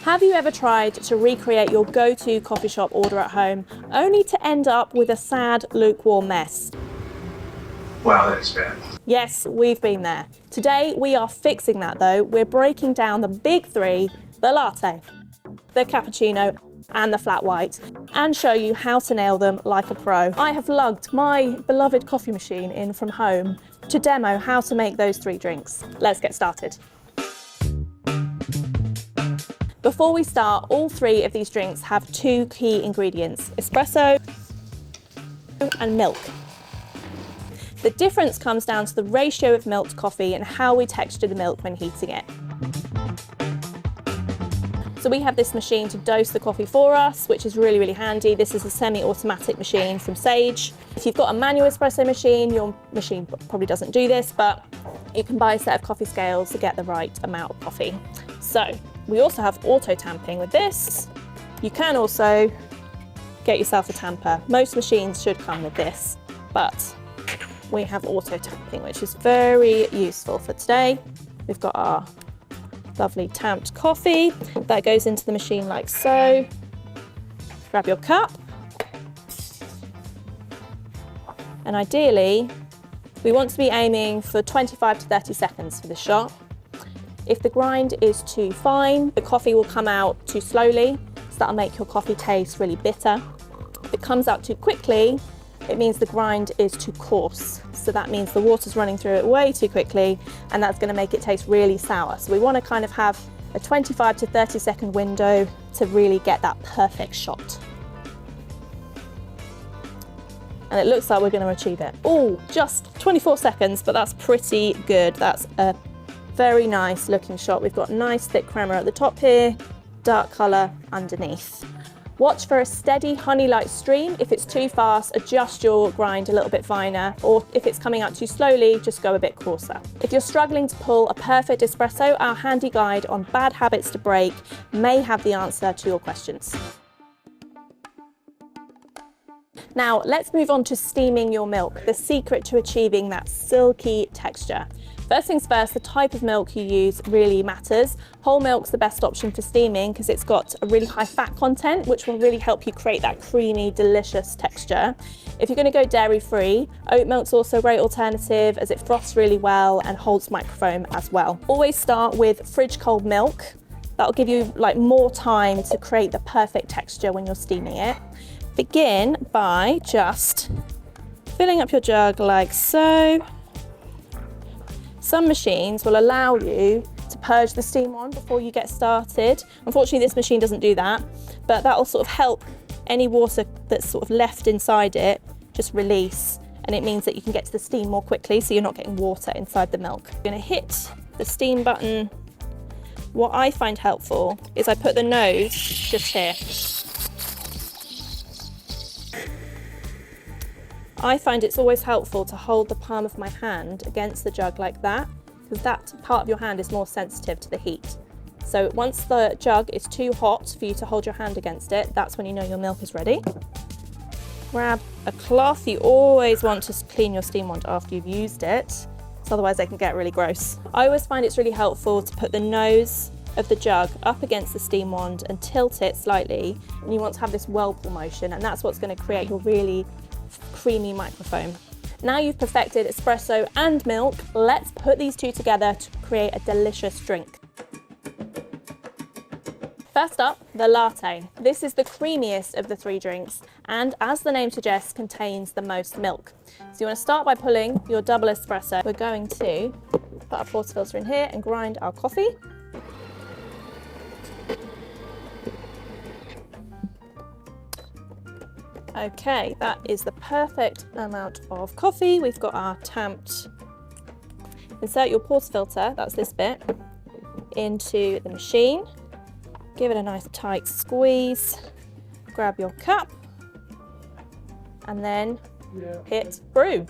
Have you ever tried to recreate your go-to coffee shop order at home, only to end up with a sad, lukewarm mess? Wow, that is bad. Yes, we've been there. Today, we are fixing that though. We're breaking down the big three, the latte, the cappuccino, and the flat white, and show you how to nail them like a pro. I have lugged my beloved coffee machine in from home to demo how to make those three drinks. Let's get started. Before we start, all three of these drinks have two key ingredients: espresso and milk. The difference comes down to the ratio of milk to coffee and how we texture the milk when heating it. So we have this machine to dose the coffee for us, which is really, really handy. This is a semi-automatic machine from Sage. If you've got a manual espresso machine, your machine probably doesn't do this, but you can buy a set of coffee scales to get the right amount of coffee. So we also have auto tamping with this. You can also get yourself a tamper. Most machines should come with this, but we have auto tamping, which is very useful for today. We've got our lovely tamped coffee that goes into the machine like so. Grab your cup. And ideally, we want to be aiming for 25 to 30 seconds for this shot. If the grind is too fine, the coffee will come out too slowly, so that'll make your coffee taste really bitter. If it comes out too quickly, it means the grind is too coarse. So that means the water's running through it way too quickly, and that's going to make it taste really sour. So we want to kind of have a 25 to 30 second window to really get that perfect shot. And it looks like we're going to achieve it. Oh, just 24 seconds, but that's pretty good. That's a very nice looking shot. We've got nice thick crema at the top here, dark colour underneath. Watch for a steady honey-like stream. If it's too fast, adjust your grind a little bit finer, or if it's coming out too slowly, just go a bit coarser. If you're struggling to pull a perfect espresso, our handy guide on bad habits to break may have the answer to your questions. Now, let's move on to steaming your milk, the secret to achieving that silky texture. First things first, the type of milk you use really matters. Whole milk's the best option for steaming because it's got a really high fat content, which will really help you create that creamy, delicious texture. If you're going to go dairy-free, oat milk's also a great alternative as it froths really well and holds microfoam as well. Always start with fridge cold milk. That'll give you more time to create the perfect texture when you're steaming it. Begin by just filling up your jug like so. Some machines will allow you to purge the steam on before you get started. Unfortunately, this machine doesn't do that, but that will sort of help any water that's sort of left inside it just release, and it means that you can get to the steam more quickly so you're not getting water inside the milk. I'm going to hit the steam button. What I find helpful is I put the nose just here. I find it's always helpful to hold the palm of my hand against the jug like that, because that part of your hand is more sensitive to the heat. So once the jug is too hot for you to hold your hand against it, that's when you know your milk is ready. Grab a cloth. You always want to clean your steam wand after you've used it, so otherwise they can get really gross. I always find it's really helpful to put the nose of the jug up against the steam wand and tilt it slightly, and you want to have this whirlpool motion, and that's what's going to create your really creamy microfoam. Now you've perfected espresso and milk, let's put these two together to create a delicious drink. First up, the latte. This is the creamiest of the three drinks, and as the name suggests, contains the most milk. So you want to start by pulling your double espresso. We're going to put our portafilter in here and grind our coffee. Okay, that is the perfect amount of coffee. We've got our tamped. Insert your portafilter, that's this bit, into the machine. Give it a nice tight squeeze. Grab your cup and then hit brew.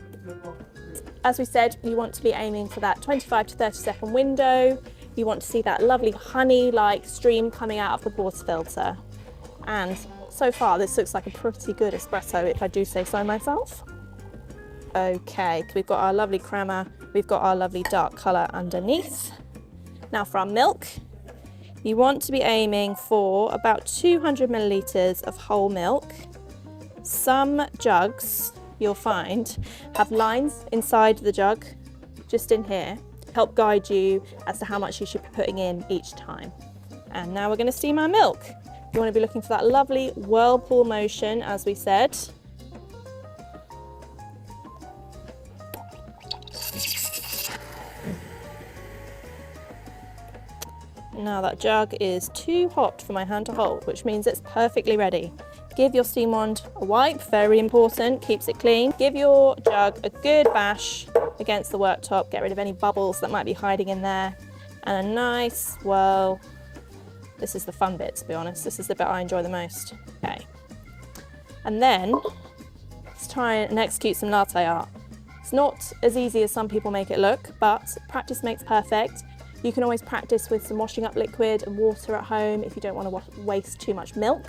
As we said, you want to be aiming for that 25 to 30 second window. You want to see that lovely honey-like stream coming out of the portafilter. And so far, this looks like a pretty good espresso, if I do say so myself. Okay, we've got our lovely crema, we've got our lovely dark colour underneath. Now for our milk, You want to be aiming for about 200 millilitres of whole milk. Some jugs, you'll find, have lines inside the jug, just in here, to help guide you as to how much you should be putting in each time. And now we're going to steam our milk. You want to be looking for that lovely whirlpool motion, as we said. Now that jug is too hot for my hand to hold, which means it's perfectly ready. Give your steam wand a wipe, very important, keeps it clean. Give your jug a good bash against the worktop, get rid of any bubbles that might be hiding in there, and a nice swirl. This is the fun bit, to be honest. This is the bit I enjoy the most. Okay. And then, let's try and execute some latte art. It's not as easy as some people make it look, but practice makes perfect. You can always practice with some washing up liquid and water at home if you don't want to waste too much milk.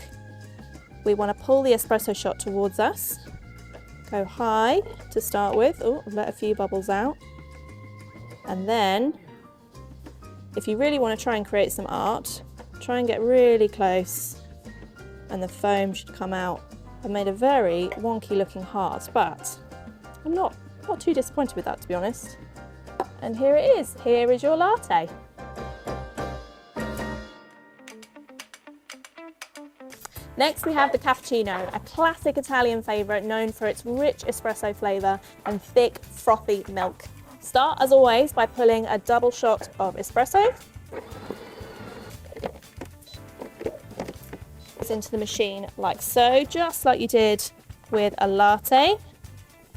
We want to pull the espresso shot towards us. Go high to start with. Oh, I've let a few bubbles out. And then, if you really want to try and create some art, try and get really close and the foam should come out. I've made a very wonky looking heart, but I'm not too disappointed with that, to be honest. And here it is. Here is your latte. Next we have the cappuccino, a classic Italian favourite known for its rich espresso flavour and thick, frothy milk. Start, as always, by pulling a double shot of espresso into the machine like so, just like you did with a latte.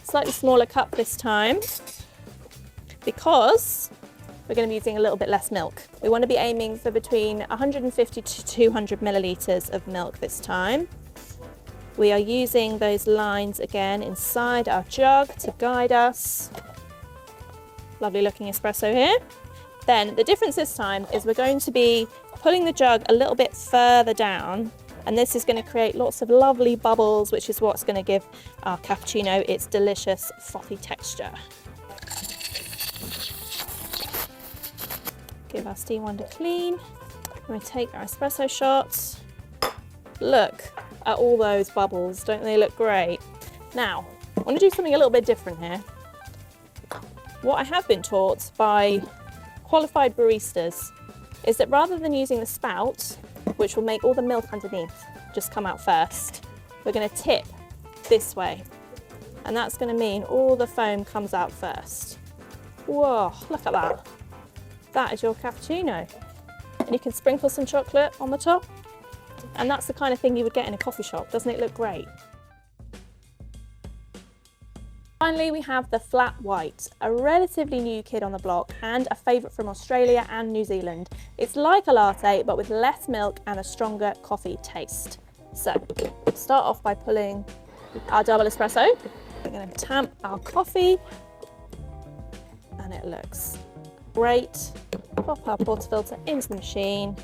Slightly smaller cup this time, because we're going to be using a little bit less milk. We want to be aiming for between 150 to 200 millilitres of milk this time. We are using those lines again inside our jug to guide us. Lovely looking espresso here. Then the difference this time is we're going to be pulling the jug a little bit further down, and this is going to create lots of lovely bubbles, which is what's going to give our cappuccino its delicious frothy texture. Give our steam wand a clean. We take our espresso shots. Look at all those bubbles, don't they look great? Now, I want to do something a little bit different here. What I have been taught by qualified baristas is that rather than using the spout, which will make all the milk underneath just come out first, we're going to tip this way. And that's going to mean all the foam comes out first. Whoa, look at that. That is your cappuccino. And you can sprinkle some chocolate on the top. And that's the kind of thing you would get in a coffee shop. Doesn't it look great? Finally, we have the flat white, a relatively new kid on the block and a favourite from Australia and New Zealand. It's like a latte, but with less milk and a stronger coffee taste. So, start off by pulling our double espresso. We're going to tamp our coffee, and it looks great. Pop our portafilter into the machine,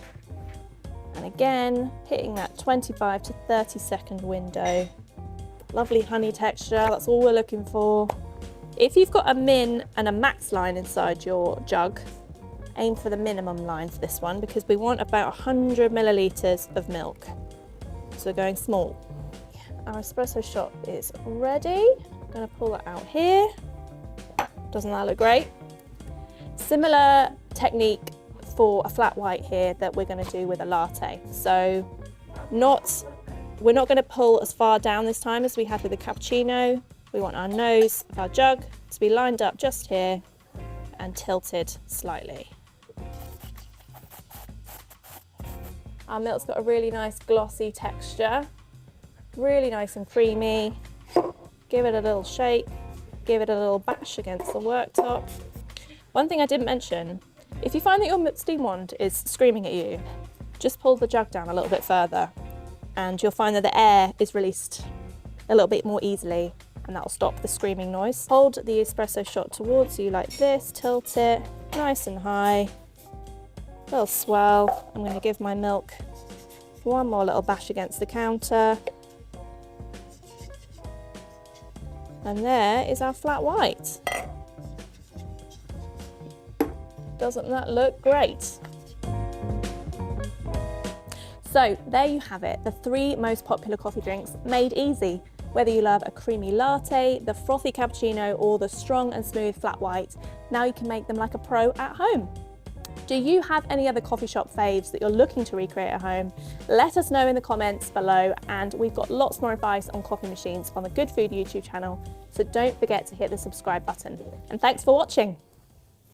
and again, hitting that 25 to 30 second window. Lovely honey texture, that's all we're looking for. If you've got a min and a max line inside your jug, aim for the minimum line for this one because we want about 100 millilitres of milk. So we're going small. Our espresso shot is ready. I'm going to pull it out here. Doesn't that look great? Similar technique for a flat white here that we're going to do with a latte. So we're not going to pull as far down this time as we had with the cappuccino. We want our nose of our jug to be lined up just here and tilted slightly. Our milk's got a really nice glossy texture, really nice and creamy. Give it a little shake, give it a little bash against the worktop. One thing I didn't mention, if you find that your steam wand is screaming at you, just pull the jug down a little bit further and you'll find that the air is released a little bit more easily and that will stop the screaming noise. Hold the espresso shot towards you like this, tilt it nice and high, little swirl. I'm going to give my milk one more little bash against the counter. And there is our flat white. Doesn't that look great? So there you have it, the 3 most popular coffee drinks made easy. Whether you love a creamy latte, the frothy cappuccino, or the strong and smooth flat white, now you can make them like a pro at home. Do you have any other coffee shop faves that you're looking to recreate at home? Let us know in the comments below, and we've got lots more advice on coffee machines on the Good Food YouTube channel, so don't forget to hit the subscribe button. And thanks for watching.